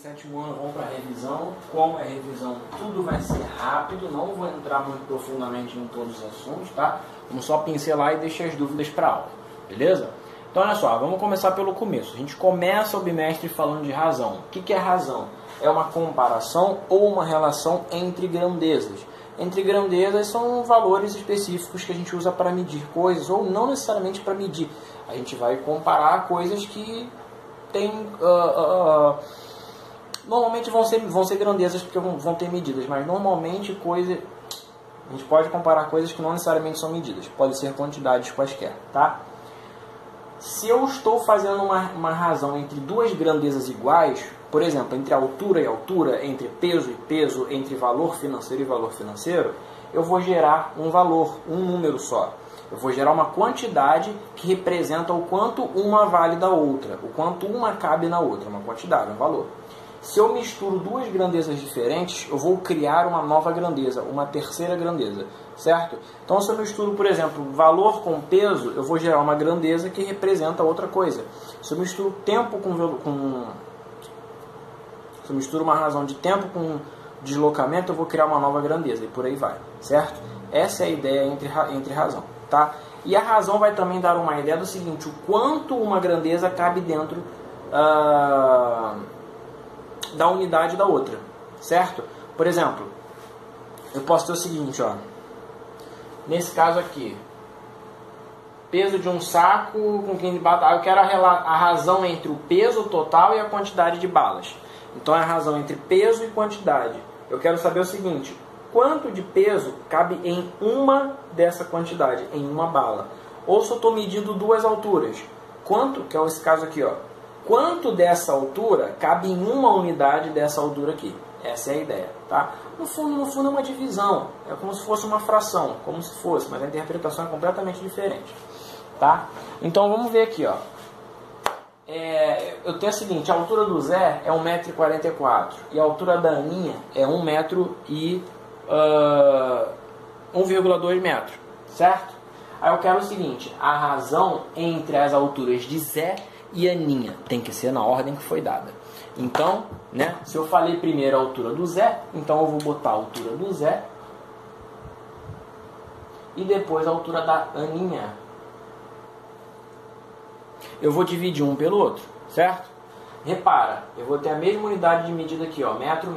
sétimo ano vão para a revisão. Como é revisão, tudo vai ser rápido, não vou entrar muito profundamente em todos os assuntos, tá? Vamos só pincelar e deixar as dúvidas para aula, beleza? Então olha só, vamos começar pelo começo. A gente começa o bimestre falando de razão. O que é razão? É uma comparação ou uma relação entre grandezas. Entre grandezas são valores específicos que a gente usa para medir coisas, ou não necessariamente para medir. A gente vai comparar coisas que tem, normalmente vão ser grandezas porque vão ter medidas, mas normalmente a gente pode comparar coisas que não necessariamente são medidas, pode ser quantidades quaisquer, tá? Se eu estou fazendo uma razão entre duas grandezas iguais, por exemplo, entre altura e altura, entre peso e peso, entre valor financeiro e valor financeiro, eu vou gerar um valor, um número só. Eu vou gerar uma quantidade que representa o quanto uma vale da outra, o quanto uma cabe na outra, uma quantidade, um valor. Se eu misturo duas grandezas diferentes, eu vou criar uma nova grandeza, uma terceira grandeza, certo? Então, se eu misturo, por exemplo, valor com peso, eu vou gerar uma grandeza que representa outra coisa. Se eu misturo tempo se eu misturo uma razão de tempo com deslocamento, eu vou criar uma nova grandeza, e por aí vai, certo? Essa é a ideia entre razão, tá? E a razão vai também dar uma ideia do seguinte: o quanto uma grandeza cabe dentro da unidade da outra, certo? Por exemplo, eu posso ter o seguinte, ó, nesse caso aqui, peso de um saco com 15 balas, eu quero a razão entre o peso total e a quantidade de balas. Então é a razão entre peso e quantidade. Eu quero saber o seguinte: quanto de peso cabe em uma dessa quantidade, em uma bala? Ou se eu estou medindo duas alturas, quanto, que é esse caso aqui, ó, quanto dessa altura cabe em uma unidade dessa altura aqui? Essa é a ideia, tá? No fundo é uma divisão, é como se fosse uma fração, como se fosse, mas a interpretação é completamente diferente, tá? Então vamos ver aqui, ó. Eu tenho o seguinte: a altura do Zé é 1,44 m e a altura da Aninha é 1,2 m, certo? Aí eu quero o seguinte: a razão entre as alturas de Zé e Aninha tem que ser na ordem que foi dada. Então, né, se eu falei primeiro a altura do Zé, então eu vou botar a altura do Zé e depois a altura da Aninha. Eu vou dividir um pelo outro, certo? Repara, eu vou ter a mesma unidade de medida aqui, ó, metro.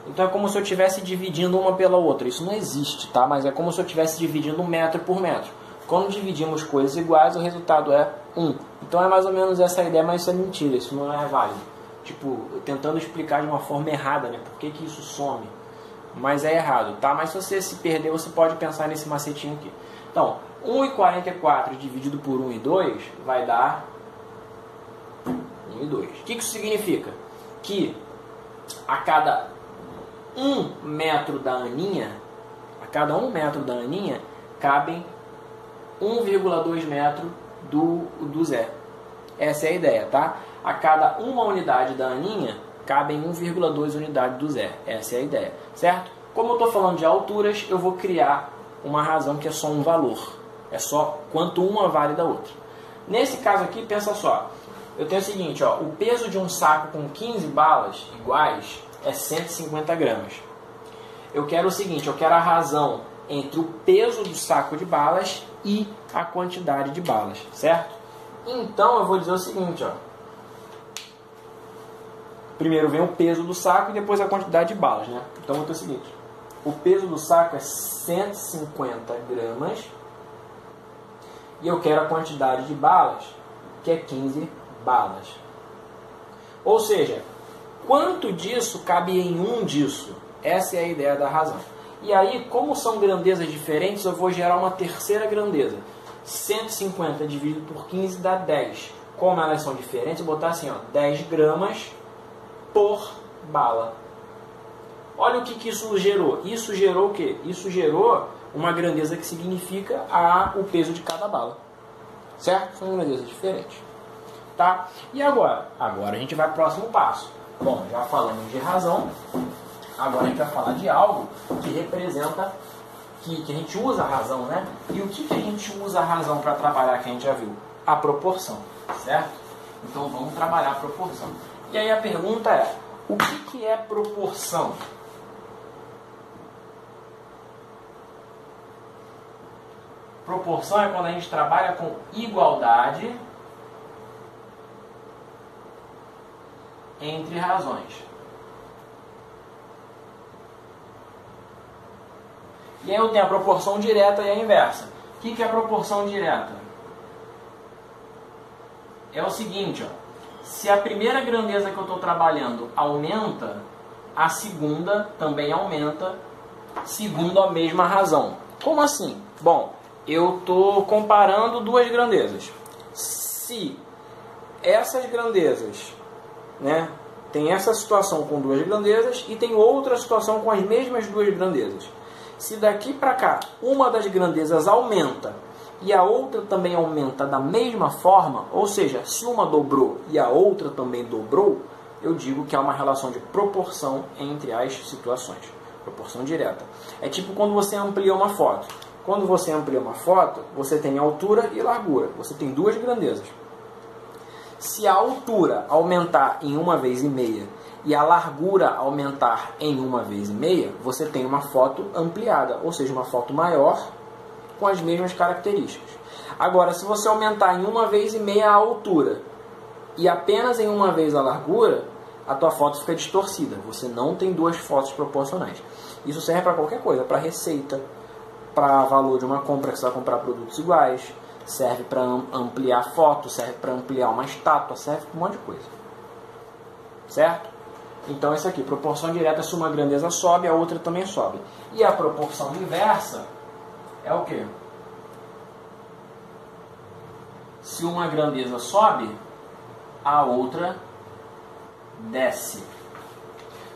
Então é como se eu estivesse dividindo uma pela outra. Isso não existe, tá? Mas é como se eu estivesse dividindo metro por metro. Quando dividimos coisas iguais, o resultado é 1. Então é mais ou menos essa a ideia, mas isso é mentira, isso não é válido. Tipo, tentando explicar de uma forma errada, né? Por que isso some? Mas é errado, tá? Mas se você se perder, você pode pensar nesse macetinho aqui. Então, 1,44 dividido por 1,2 vai dar 1,2. O que isso significa? Que a cada 1 metro da Aninha, cabem 1,2 metro do Zé. Essa é a ideia, tá? A cada uma unidade da Aninha, cabem 1,2 unidade do Zé. Essa é a ideia, certo? Como eu estou falando de alturas, eu vou criar uma razão que é só um valor. É só quanto uma vale da outra. Nesse caso aqui, pensa só. Eu tenho o seguinte, ó, o peso de um saco com 15 balas iguais é 150 gramas. Eu quero o seguinte, eu quero a razão entre o peso do saco de balas e a quantidade de balas, certo? Então eu vou dizer o seguinte, ó. Primeiro vem o peso do saco e depois a quantidade de balas, né? Então eu vou ter o seguinte: o peso do saco é 150 gramas e eu quero a quantidade de balas, que é 15 balas. Ou seja, quanto disso cabe em um disso? Essa é a ideia da razão. E aí, como são grandezas diferentes, eu vou gerar uma terceira grandeza. 150 dividido por 15 dá 10. Como elas são diferentes, eu vou botar assim, ó, 10 gramas por bala. Olha o que isso gerou. Isso gerou o quê? Isso gerou uma grandeza que significa o peso de cada bala. Certo? São grandezas diferentes. Tá? E agora? Agora a gente vai para o próximo passo. Bom, já falamos de razão. Agora a gente vai falar de algo que representa, que a gente usa a razão, né? E o que a gente usa a razão para trabalhar, que a gente já viu? A proporção, certo? Então vamos trabalhar a proporção. E aí a pergunta é, O que é proporção? Proporção é quando a gente trabalha com igualdade entre razões. E aí eu tenho a proporção direta e a inversa. O que é a proporção direta? É o seguinte, ó, se a primeira grandeza que eu estou trabalhando aumenta, a segunda também aumenta, segundo a mesma razão. Como assim? Bom, eu estou comparando duas grandezas. Se essas grandezas, né, tem essa situação com duas grandezas e tem outra situação com as mesmas duas grandezas. Se daqui para cá uma das grandezas aumenta e a outra também aumenta da mesma forma, ou seja, se uma dobrou e a outra também dobrou, eu digo que há uma relação de proporção entre as situações. Proporção direta. É tipo quando você amplia uma foto. Quando você amplia uma foto, você tem altura e largura. Você tem duas grandezas. Se a altura aumentar em 1,5 vezes e a largura aumentar em 1,5 vezes, você tem uma foto ampliada, ou seja, uma foto maior com as mesmas características. Agora, se você aumentar em 1,5 vezes a altura e apenas em 1 vez a largura, a tua foto fica distorcida. Você não tem duas fotos proporcionais. Isso serve para qualquer coisa, para receita, para valor de uma compra que você vai comprar produtos iguais, serve para ampliar foto, serve para ampliar uma estátua, serve para um monte de coisa. Certo? Então isso aqui, proporção direta, se uma grandeza sobe, a outra também sobe. E a proporção inversa é o quê? Se uma grandeza sobe, a outra desce.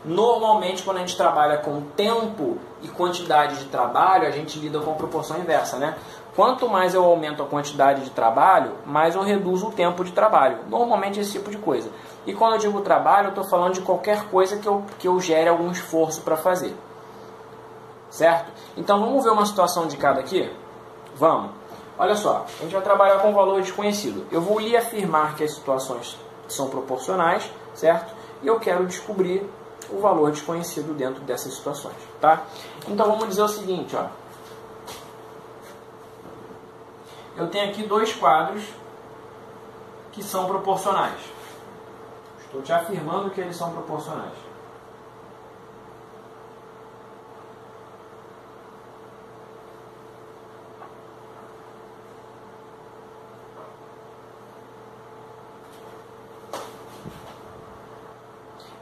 Normalmente, quando a gente trabalha com tempo e quantidade de trabalho, a gente lida com proporção inversa, né? Quanto mais eu aumento a quantidade de trabalho, mais eu reduzo o tempo de trabalho. Normalmente esse tipo de coisa. E quando eu digo trabalho, eu estou falando de qualquer coisa que eu gere algum esforço para fazer. Certo? Então vamos ver uma situação de cada aqui? Vamos. Olha só, a gente vai trabalhar com valor desconhecido. Eu vou lhe afirmar que as situações são proporcionais, certo? E eu quero descobrir o valor desconhecido dentro dessas situações, tá? Então vamos dizer o seguinte, ó. Eu tenho aqui dois quadros que são proporcionais. Estou te afirmando que eles são proporcionais.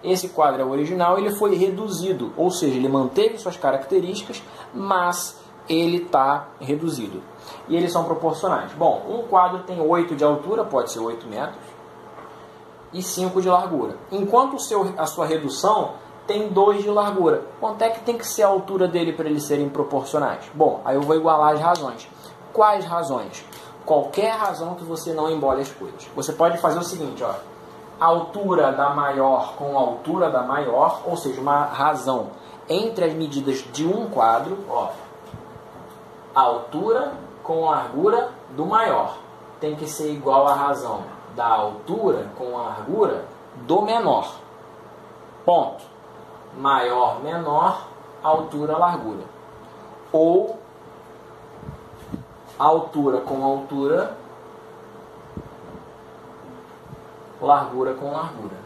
Esse quadro é o original, ele foi reduzido, ou seja, ele manteve suas características, mas ele está reduzido. E eles são proporcionais. Bom, um quadro tem 8 de altura, pode ser 8 metros, e 5 de largura. Enquanto a sua redução tem 2 de largura. Quanto é que tem que ser a altura dele para eles serem proporcionais? Bom, aí eu vou igualar as razões. Quais razões? Qualquer razão que você não embole as coisas. Você pode fazer o seguinte, ó. Altura da maior com altura da maior, ou seja, uma razão entre as medidas de um quadro, ó. Altura com largura do maior tem que ser igual à razão da altura com a largura do menor. Ponto. Maior, menor, altura, largura. Ou altura com altura, largura com largura.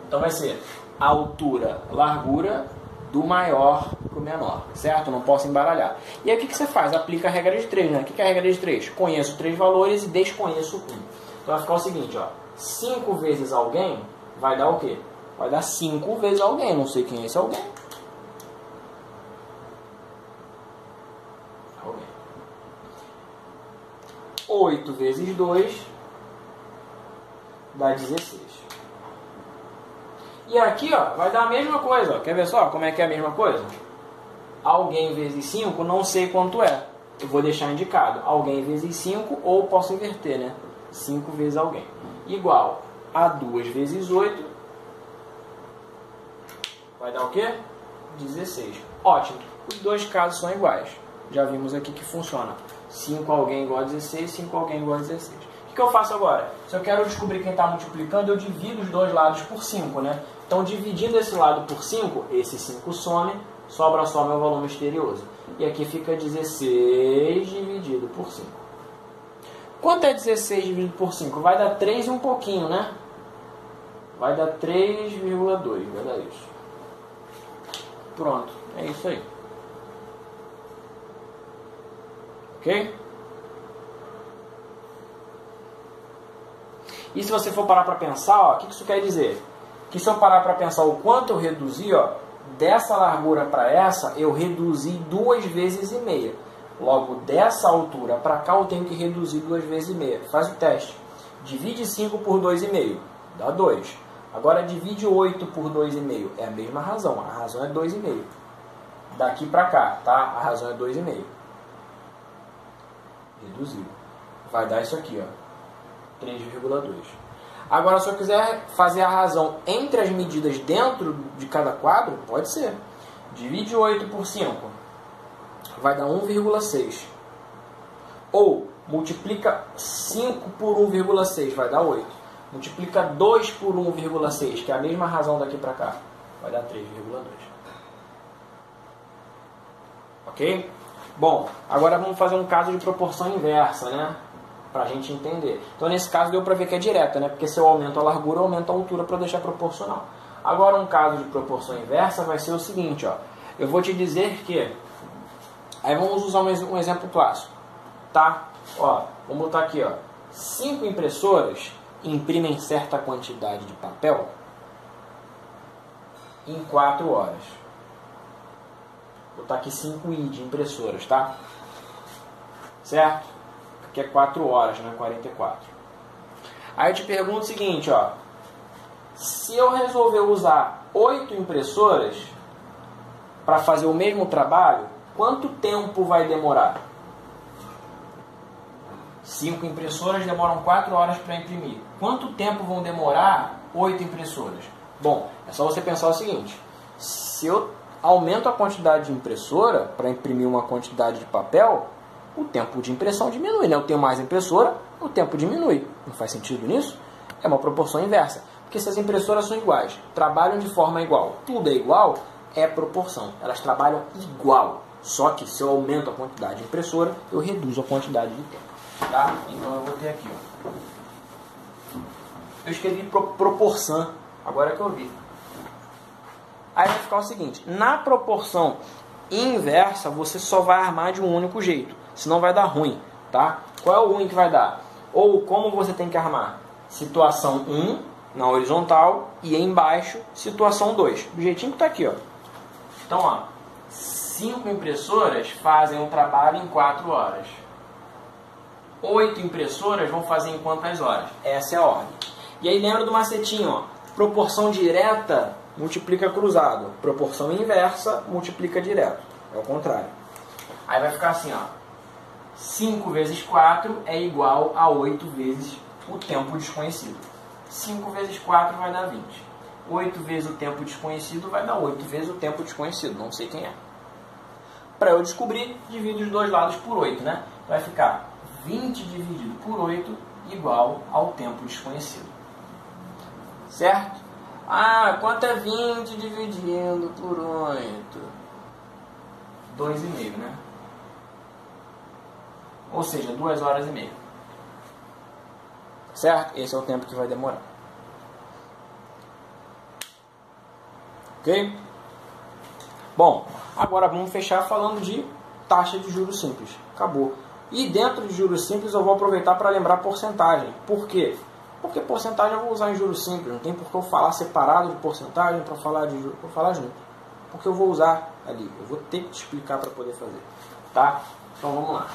Então vai ser altura, largura do maior para o menor, certo? Não posso embaralhar. E aí o que você faz? Aplica a regra de 3, né? O que é a regra de 3? Conheço 3 valores e desconheço 1. Então vai ficar o seguinte, ó. 5 vezes alguém vai dar o quê? Vai dar 5 vezes alguém. Não sei quem é esse alguém. 8 vezes 2 dá 16. E aqui, ó, vai dar a mesma coisa. Ó. Quer ver só como é que é a mesma coisa? Alguém vezes 5, não sei quanto é. Eu vou deixar indicado. Alguém vezes 5, ou posso inverter, né? 5 vezes alguém. Igual a 2 vezes 8. Vai dar o quê? 16. Ótimo. Os dois casos são iguais. Já vimos aqui que funciona. 5 alguém igual a 16, 5 alguém igual a 16. O que eu faço agora? Se eu quero descobrir quem está multiplicando, eu divido os dois lados por 5, né? Então, dividindo esse lado por 5, esse 5 some, sobra só meu valor misterioso. E aqui fica 16 dividido por 5. Quanto é 16 dividido por 5? Vai dar 3 e um pouquinho, né? Vai dar 3,2, vai dar isso. Pronto, é isso aí. Ok? E se você for parar para pensar, ó, o que isso quer dizer? Que se eu parar para pensar o quanto eu reduzi, ó, dessa largura para essa, eu reduzi 2 vezes e meia. Logo, dessa altura para cá, eu tenho que reduzir 2 vezes e meia. Faz o teste. Divide 5 por 2,5, dá 2. Agora divide 8 por 2,5. É a mesma razão. A razão é 2,5. Daqui para cá, tá? A razão é 2,5. Reduziu. Vai dar isso aqui, ó. 3,2. Agora, se eu quiser fazer a razão entre as medidas dentro de cada quadro, pode ser. Divide 8 por 5. Vai dar 1,6. Ou multiplica 5 por 1,6. Vai dar 8. Multiplica 2 por 1,6, que é a mesma razão daqui para cá. Vai dar 3,2. Ok? Bom, agora vamos fazer um caso de proporção inversa, né? Para a gente entender. Então, nesse caso, deu para ver que é direta, né? Porque se eu aumento a largura, eu aumento a altura para deixar proporcional. Agora, um caso de proporção inversa vai ser o seguinte, ó. Eu vou te dizer que... Aí vamos usar um exemplo clássico, tá? Ó, vamos botar aqui, ó. 5 impressoras imprimem certa quantidade de papel em 4 horas. Vou botar aqui 5i de impressoras, tá? Certo? Aqui é 4 horas, né? 44. Aí eu te pergunto o seguinte, ó. Se eu resolver usar 8 impressoras para fazer o mesmo trabalho, quanto tempo vai demorar? 5 impressoras demoram 4 horas para imprimir. Quanto tempo vão demorar 8 impressoras? Bom, é só você pensar o seguinte. Se eu aumento a quantidade de impressora para imprimir uma quantidade de papel, o tempo de impressão diminui, né? Eu tenho mais impressora, o tempo diminui. Não faz sentido nisso? É uma proporção inversa. Porque se as impressoras são iguais, trabalham de forma igual, tudo é igual, é proporção. Elas trabalham igual. Só que se eu aumento a quantidade de impressora, eu reduzo a quantidade de tempo. Tá? Então eu vou ter aqui, ó. Eu escrevi proporção, agora é que eu vi. Aí vai ficar o seguinte, na proporção inversa, você só vai armar de um único jeito, senão vai dar ruim, tá? Qual é o ruim que vai dar? Ou como você tem que armar? Situação 1 na horizontal e embaixo, situação 2. Do jeitinho que está aqui, ó. Então, ó, 5 impressoras fazem um trabalho em 4 horas. 8 impressoras vão fazer em quantas horas? Essa é a ordem. E aí lembra do macetinho, ó. Proporção direta multiplica cruzado. Proporção inversa multiplica direto. É o contrário. Aí vai ficar assim, ó. 5 vezes 4 é igual a 8 vezes o tempo desconhecido. 5 vezes 4 vai dar 20. 8 vezes o tempo desconhecido vai dar 8 vezes o tempo desconhecido. Não sei quem é. Para eu descobrir, divido os dois lados por 8, né? Vai ficar 20 dividido por 8 igual ao tempo desconhecido. Certo? Ah, quanto é 20 dividindo por 8? 2,5, né? Ou seja, 2 horas e meia. Certo? Esse é o tempo que vai demorar. Ok? Bom, agora vamos fechar falando de taxa de juros simples. Acabou. E dentro de juros simples eu vou aproveitar para lembrar porcentagem. Por quê? Porque porcentagem eu vou usar em juros simples. Não tem por que eu falar separado de porcentagem para falar de juros. Vou falar junto. Porque eu vou usar ali. Eu vou ter que te explicar para poder fazer. Tá? Então vamos lá.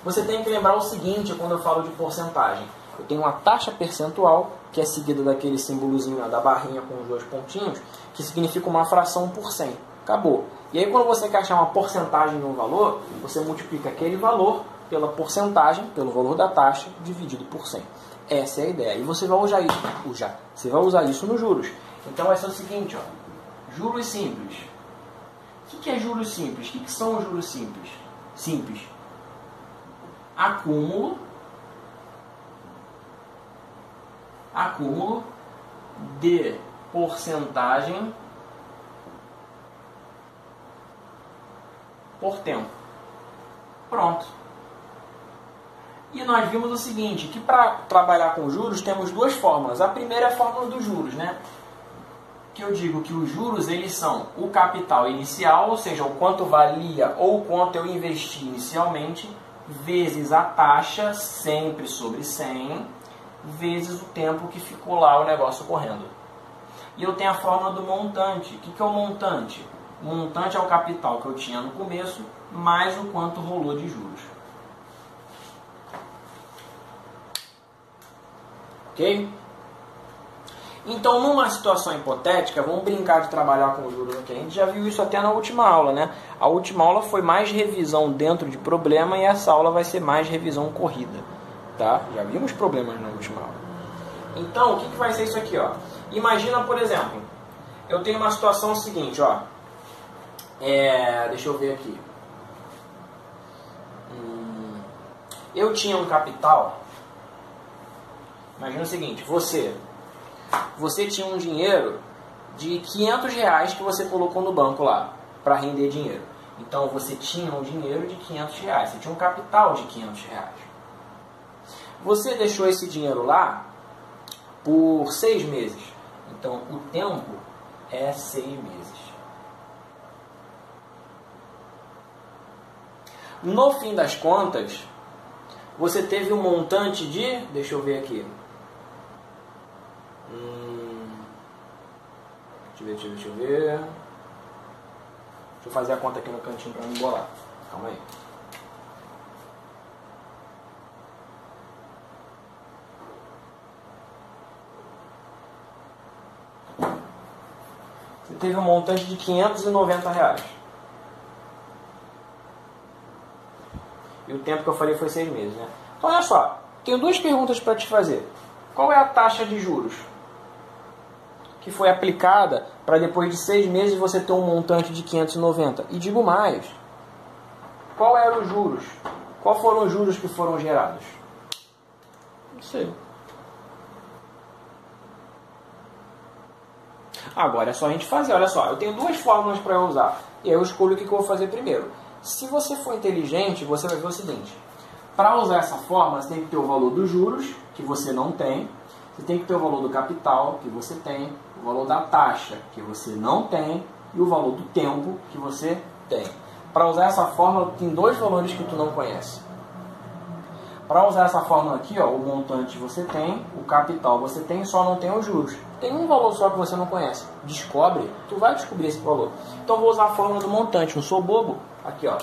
Você tem que lembrar o seguinte quando eu falo de porcentagem. Eu tenho uma taxa percentual, que é seguida daquele símbolozinho da barrinha com os 2 pontinhos, que significa uma fração por 100. Acabou. E aí quando você quer achar uma porcentagem de um valor, você multiplica aquele valor pela porcentagem, pelo valor da taxa, dividido por 100. Essa é a ideia. E você vai usar isso, você vai usar isso nos juros. Então vai ser o seguinte, ó, juros simples. O que é juros simples? O que são os juros simples? Simples. Acúmulo acúmulo de porcentagem por tempo. Pronto. E nós vimos o seguinte, que para trabalhar com juros temos duas fórmulas. A primeira é a fórmula dos juros, né? Que eu digo que os juros eles são o capital inicial, ou seja, o quanto valia ou o quanto eu investi inicialmente, vezes a taxa, sempre sobre 100, vezes o tempo que ficou lá o negócio correndo. E eu tenho a fórmula do montante. O que é o montante? O montante é o capital que eu tinha no começo, mais o quanto rolou de juros. Ok? Então, numa situação hipotética, vamos brincar de trabalhar com juros aqui. A gente já viu isso até na última aula, né? A última aula foi mais revisão dentro de problema e essa aula vai ser mais revisão corrida, tá? Já vimos problemas na última aula. Então, o que vai ser isso aqui, ó? Imagina, por exemplo, eu tenho uma situação seguinte, ó. Deixa eu ver aqui. Eu tinha um capital. Imagina o seguinte, você tinha um dinheiro de R$500 que você colocou no banco lá, para render dinheiro. Então você tinha um dinheiro de R$500, você tinha um capital de R$500. Você deixou esse dinheiro lá por 6 meses. Então o tempo é 6 meses. No fim das contas, você teve um montante de... Deixa eu ver aqui. Deixa eu ver. Deixa eu fazer a conta aqui no cantinho para não embolar. Calma aí. Você teve um montante de R$590. E o tempo que eu falei foi 6 meses, né? Então, olha só. Tenho duas perguntas para te fazer. Qual é a taxa de juros que foi aplicada para depois de 6 meses você ter um montante de 590? E digo mais. Qual eram os juros? Qual foram os juros que foram gerados? Não sei. Agora é só a gente fazer. Olha só, eu tenho duas fórmulas para eu usar. E eu escolho o que eu vou fazer primeiro. Se você for inteligente, você vai ver o seguinte. Para usar essa fórmula, você tem que ter o valor dos juros, que você não tem. Você tem que ter o valor do capital, que você tem. O valor da taxa, que você não tem. E o valor do tempo, que você tem. Para usar essa fórmula, tem dois valores que tu não conhece. Para usar essa fórmula aqui, ó, o montante você tem, o capital você tem, só não tem os juros. Tem um valor só que você não conhece. Descobre, tu vai descobrir esse valor. Então, vou usar a fórmula do montante, não sou bobo. Aqui, ó.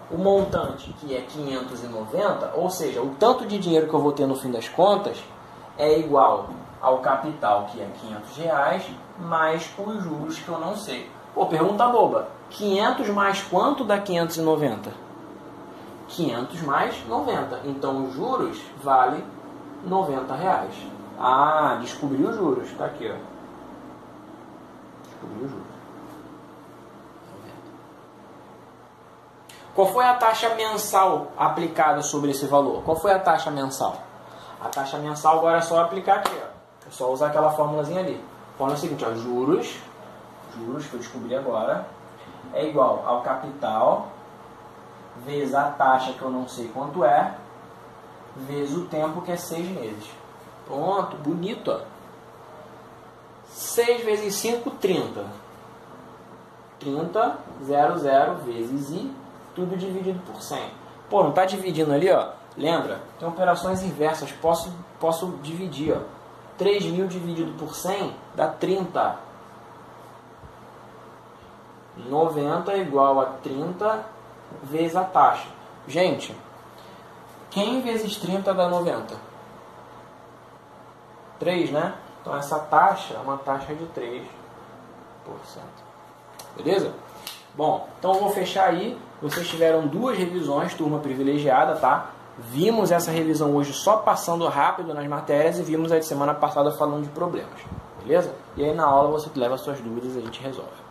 O montante, que é 590, ou seja, o tanto de dinheiro que eu vou ter no fim das contas, é igual ao capital, que é R$500, mais os juros que eu não sei. Pô, pergunta boba. 500 mais quanto dá 590? 500 mais 90. Então, os juros vale R$90. Ah, descobri os juros. Tá aqui, ó. Descobri os juros. Qual foi a taxa mensal aplicada sobre esse valor? Qual foi a taxa mensal? A taxa mensal agora é só aplicar aqui, ó. É só usar aquela formulazinha ali. A fórmula é a seguinte, ó, juros que eu descobri agora, é igual ao capital, vezes a taxa que eu não sei quanto é, vezes o tempo que é 6 meses. Pronto, bonito, ó. 6 vezes 5, 30. 30, 00 vezes I, tudo dividido por 100. Pô, não está dividindo ali, ó. Lembra? Tem operações inversas. Posso dividir, ó. 3.000 dividido por 100 dá 30. 90 é igual a 30 vezes a taxa. Gente, quem vezes 30 dá 90? 3, né? Então essa taxa é uma taxa de 3%. Beleza? Bom, então eu vou fechar aí. Vocês tiveram 2 revisões, turma privilegiada, tá? Vimos essa revisão hoje só passando rápido nas matérias e vimos a de semana passada falando de problemas. Beleza? E aí na aula você leva as suas dúvidas e a gente resolve.